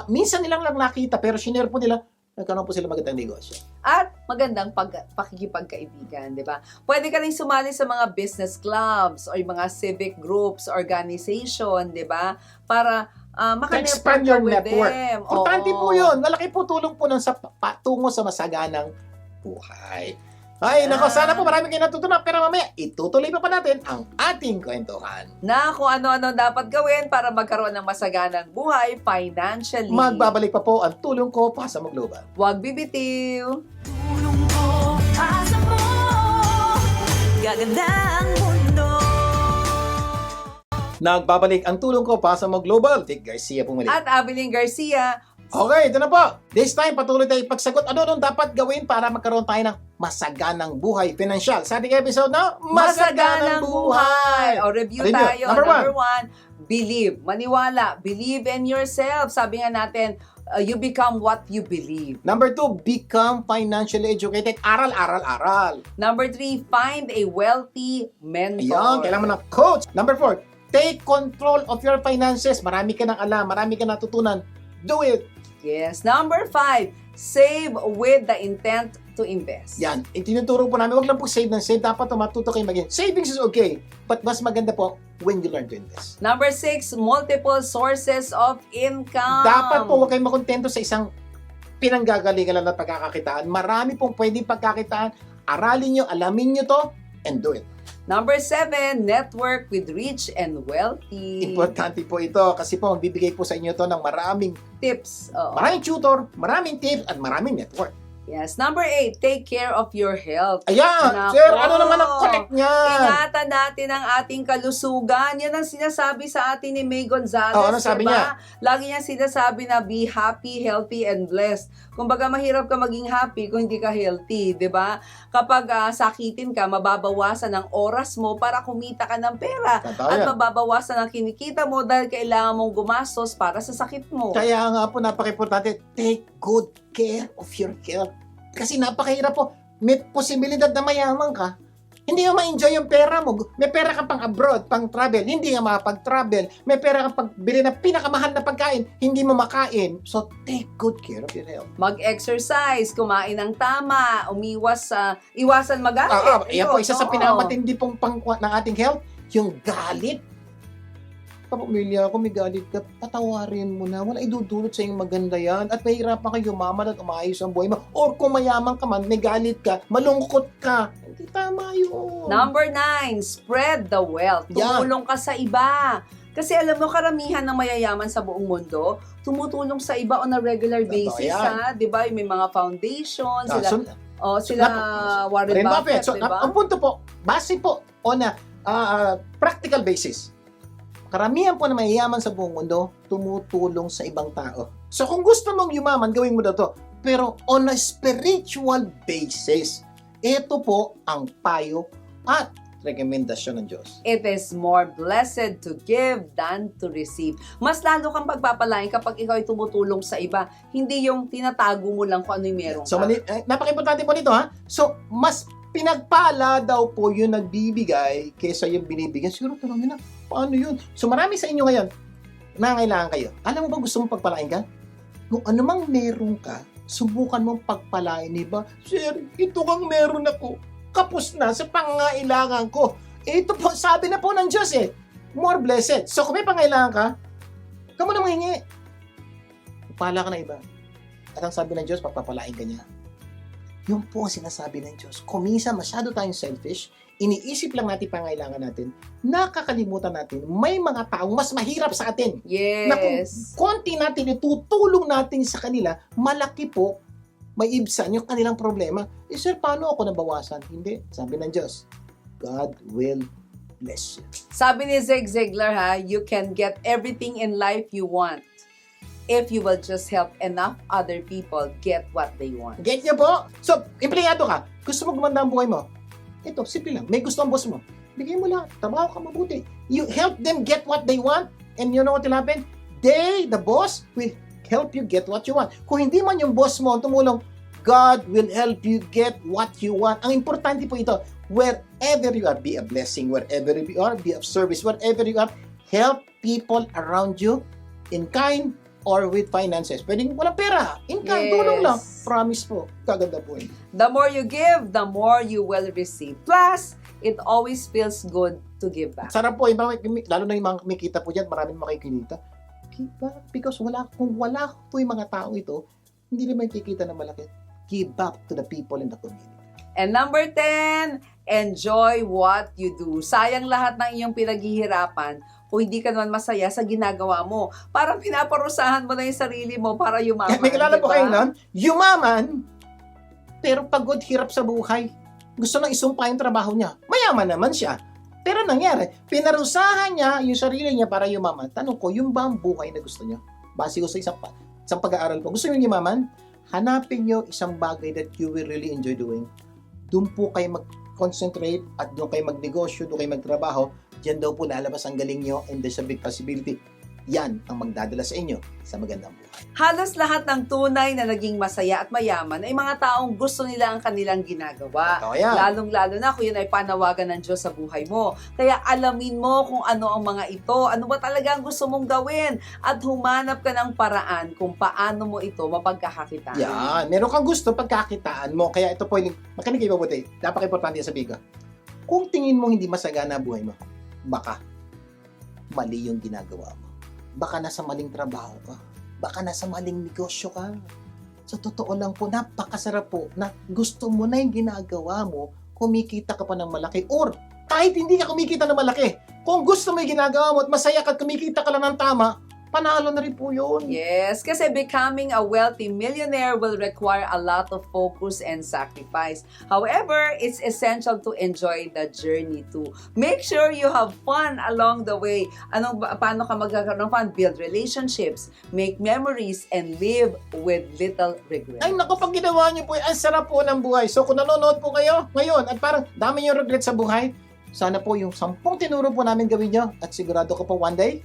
minsan nilang lang nakita, pero shinare po nila, nagkaroon po sila magandang negosyo. At magandang pakikipagkaibigan, di ba? Pwede ka rin sumali sa mga business clubs or yung mga civic groups, organization, di ba? Para Expand your with network. them. Importante Oo. po yun. Malaki po tulong po nun sa patungo sa masaganang buhay. Ay, nako, sana po marami kayo natutunan. Pero mamaya, itutuloy pa natin ang ating kwentuhan. Na kung ano-ano dapat gawin para magkaroon ng masaganang buhay financially. Magbabalik pa po ang tulong ko pa sa Global. Huwag bibitiw. Tulong ko, asa mo, gaganda ang mundo. Nagbabalik ang tulong ko pa sa Global. Vic Garcia po muli. At Abiling Garcia. Okay, ito na po. This time, patuloy tayo pagsagot. Ano dapat gawin para magkaroon tayo ng masaganang buhay financial? Sa ating episode na Masaganang buhay. O review Review. tayo. Number Number one, believe. Maniwala. Believe in yourself. Sabi nga natin, you become what you believe. Number 2, become financially educated. Aral, aral, aral. Number 3, find a wealthy mentor. Ayan, kailangan mo ng coach. Number 4, take control of your finances. Marami ka nang alam, marami ka natutunan. Do it. Yes. Number 5, save with the intent to invest. Yan, itinuturo po namin, wag lang po save ng save. Dapat matuto kayo maging. Savings is okay, but mas maganda po when you learn to invest. Number 6, multiple sources of income. Dapat po huwag kayong makontento sa isang pinanggagalingan lang na pagkakakitaan. Marami pong pwedeng pagkakitaan. Aralin nyo, alamin nyo to, and do it. Number 7, network with rich and wealthy. Importante po ito kasi po magbibigay po sa inyo to ng maraming Tips. Oo. tutor, maraming tips, at maraming network. Yes. Number 8, take care of your health. Ayan, Nako. sir, ano naman ang connect niyan? Ingatan natin ang ating kalusugan. Yan ang sinasabi sa atin ni May Gonzalez. Ano sabi niya? Lagi niya sinasabi na be happy, healthy, and blessed. Kumbaga, mahirap ka maging happy kung hindi ka healthy, di ba? Kapag sakitin ka, mababawasan ang oras mo para kumita ka ng pera. Totoo At yan. mababawasan ang kinikita mo dahil kailangan mong gumastos para sa sakit mo. Kaya nga po, napaka-importante, take good care of your health. Kasi napakahirap po. May posibilidad na mayaman ka, hindi mo ma-enjoy yung pera mo. May pera ka pang abroad, pang travel, hindi nga makapag-travel. May pera ka pang bili ng pinakamahal na pagkain, hindi mo makain. So, take good care of your health. Mag-exercise, kumain ng tama, iwasan magalit. Yan po, isa sa Oo. pinakamatindi pong pangkuha ng ating health, yung galit. kapamilya, kung may galit ka, patawarin mo na. Wala idudulot sa iyong maganda yan. At mahirapan ka yumaman at umayos ang buhay mo. Or kung mayaman ka man, may galit ka, malungkot ka. Hindi tama yun. Number 9, spread the wealth. Yeah. Tumulong ka sa iba. Kasi alam mo, karamihan ng mayayaman sa buong mundo, tumutulong sa iba on a regular basis, yan. ha? Di ba? May mga foundation, sila, sila Warren Warren Buffett, So, di ba? ang punto po, base po on a practical basis. Karamihan po na mayayaman sa buong mundo, tumutulong sa ibang tao. So kung gusto mong yumaman, gawin mo na to. Pero on a spiritual basis, ito po ang payo at rekomendasyon ng Diyos. It is more blessed to give than to receive. Mas lalo kang pagpapalain kapag ikaw ay tumutulong sa iba. Hindi yung tinatago mo lang kung ano yung meron So, ka. napaka-importante po nito ha. So, mas pinagpala daw po yung nagbibigay kaysa yung binibigyan. Siguro, pero na, paano yun? So, marami sa inyo ngayon, nangailangan kayo. Alam mo ba gusto mong pagpalain ka? Kung anumang meron ka, subukan mong pagpalain, iba. Sir, ito kang meron ako. Kapos na sa pangailangan ko. Ito po, sabi na po ng Diyos more blessed. So, kung may pangailangan ka, kamo na mahingi. Pala ka na iba. At ang sabi ng Diyos, pagpapalain ka niya. Yung po ang sinasabi ng Diyos. Kung minsan masyado tayong selfish, iniisip lang natin pangailangan natin, nakakalimutan natin, may mga taong mas mahirap sa atin. Na kung Yes. konti natin, itutulong natin sa kanila, malaki po, may ibsan yung kanilang problema. Sir, paano ako nabawasan? Hindi. Sabi ng Diyos, God will bless you. Sabi ni Zig Ziglar, ha, you can get everything in life you want if you will just help enough other people get what they want. Get niyo po? So, empleyado ka. Gusto mo gumanda ang buhay mo? Ito, simple lang. May gusto ang boss mo. Bigay mo lang. Trabaho ka mabuti. You help them get what they want, and you know what will happen? The boss, will help you get what you want. Kung hindi man yung boss mo ang tumulong, God will help you get what you want. Ang importante po ito, wherever you are, be a blessing. Wherever you are, be of service. Wherever you are, help people around you in kind or with finances. Pwedeng walang pera. In kind, Yes. tulong lang. Promise po. Kaganda po yun. The more you give, the more you will receive. Plus, it always feels good to give back. Sarap po, lalo na yung mga kumikita po dyan, maraming makikinita. Because kung wala po yung mga tao ito, hindi naman kikita na malaki. Give back to the people in the community. And number 10, enjoy what you do. Sayang lahat ng iyong pinaghihirapan kung hindi ka naman masaya sa ginagawa mo. Parang pinaparusahan mo na yung sarili mo para yumaman. May kilala po diba? kayo nun, yumaman, pero pagod, hirap sa buhay. Gusto nang isumpa yung trabaho niya. Mayaman naman siya. Pero nangyari, pinarusahan niya yung sarili niya para yumaman. Tanong ko, yung ba ang buhay na gusto niya? Base ko sa isang pag-aaral ko. Gusto niyo yumaman? Hanapin niyo isang bagay that you will really enjoy doing. Doon po kayo mag-concentrate at doon kayo magnegosyo, doon kayo magtrabaho. Diyan daw po lalabas ang galing niyo, and there's a big possibility. Yan ang magdadala sa inyo sa magandang buhay. Halos lahat ng tunay na naging masaya at mayaman ay mga taong gusto nila ang kanilang ginagawa. Totoo yan. Lalong-lalo na kung yun ay panawagan ng Diyos sa buhay mo. Kaya alamin mo kung ano ang mga ito, ano ba talaga ang gusto mong gawin, at humanap ka ng paraan kung paano mo ito mapagkakakitaan. Yan. Meron kang gusto pagkakitaan mo. Kaya ito po, makinig kayo mabuti. Napaka-importante yung sabihin ko. Kung tingin mo hindi masagana ang buhay mo, baka mali yung ginagawa mo. Baka nasa maling trabaho ka. Baka nasa maling negosyo ka. Sa totoo lang po, napakasarap po na gusto mo na yung ginagawa mo, kumikita ka pa ng malaki. Or kahit hindi ka kumikita ng malaki, kung gusto mo yung ginagawa mo at masaya ka at kumikita ka lang ng tama, panalo na rin po yun. Yes, kasi becoming a wealthy millionaire will require a lot of focus and sacrifice. However, it's essential to enjoy the journey too. Make sure you have fun along the way. Paano ka magkakaroon ng fun? Build relationships, make memories, and live with little regret. Ay naku, pag ginawa niyo po, ang sarap po ng buhay. So kung nanonood po kayo ngayon at parang dami yung regret sa buhay, sana po yung 10 tinuro po namin gawin niyo at sigurado ko po one day,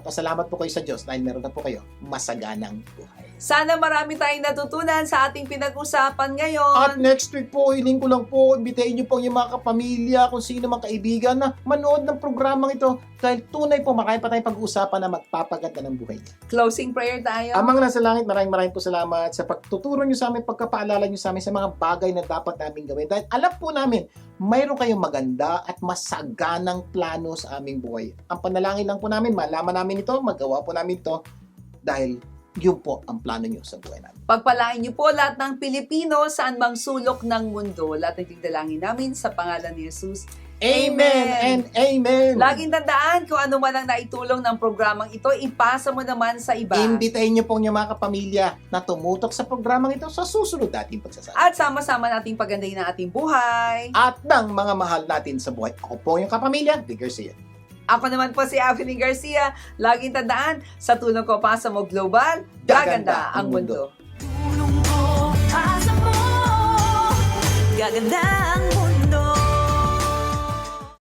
Pasalamat po kayo sa Diyos dahil meron na po kayo masaganang buhay. Sana marami tayong natutunan sa ating pinag-usapan ngayon. At next week po, hiling ko lang po, imbitahin niyo po yung mga kapamilya, kung sino mang kaibigan na manood ng programang ito dahil tunay po makaya pa tayong pag-uusapan na magpapaganda ng buhay niya. Closing prayer tayo. Amang nasa langit, maraming po salamat sa pagtuturo niyo sa amin, pagkapaalala niyo sa amin sa mga bagay na dapat namin gawin. Dahil alam po namin, mayroon kayong maganda at masaganang plano sa aming buhay. Ang panalangin lang po namin, malaman namin ito, magawa po namin ito dahil yun po ang plano niyo sa buhay namin. Pagpalain niyo po lahat ng Pilipino saan mang sulok ng mundo. Lahat ng dalangin namin sa pangalan ni Jesus. Amen and amen! Laging tandaan kung ano man ang naitulong ng programang ito, ipasa mo naman sa iba. Imbitahin niyo po yung mga kapamilya na tumutok sa programang ito sa susunod nating pagsasama. At sama-sama nating pagandahin ang ating buhay. At ng mga mahal natin sa buhay. Ako po yung kapamilya, Vic Garcia. Ako naman po si Evelyn Garcia. Laging tandaan, sa tulong ko pa sa Mo Global, gaganda ang mundo. Tulong ko, asa mo, gaganda ang mundo.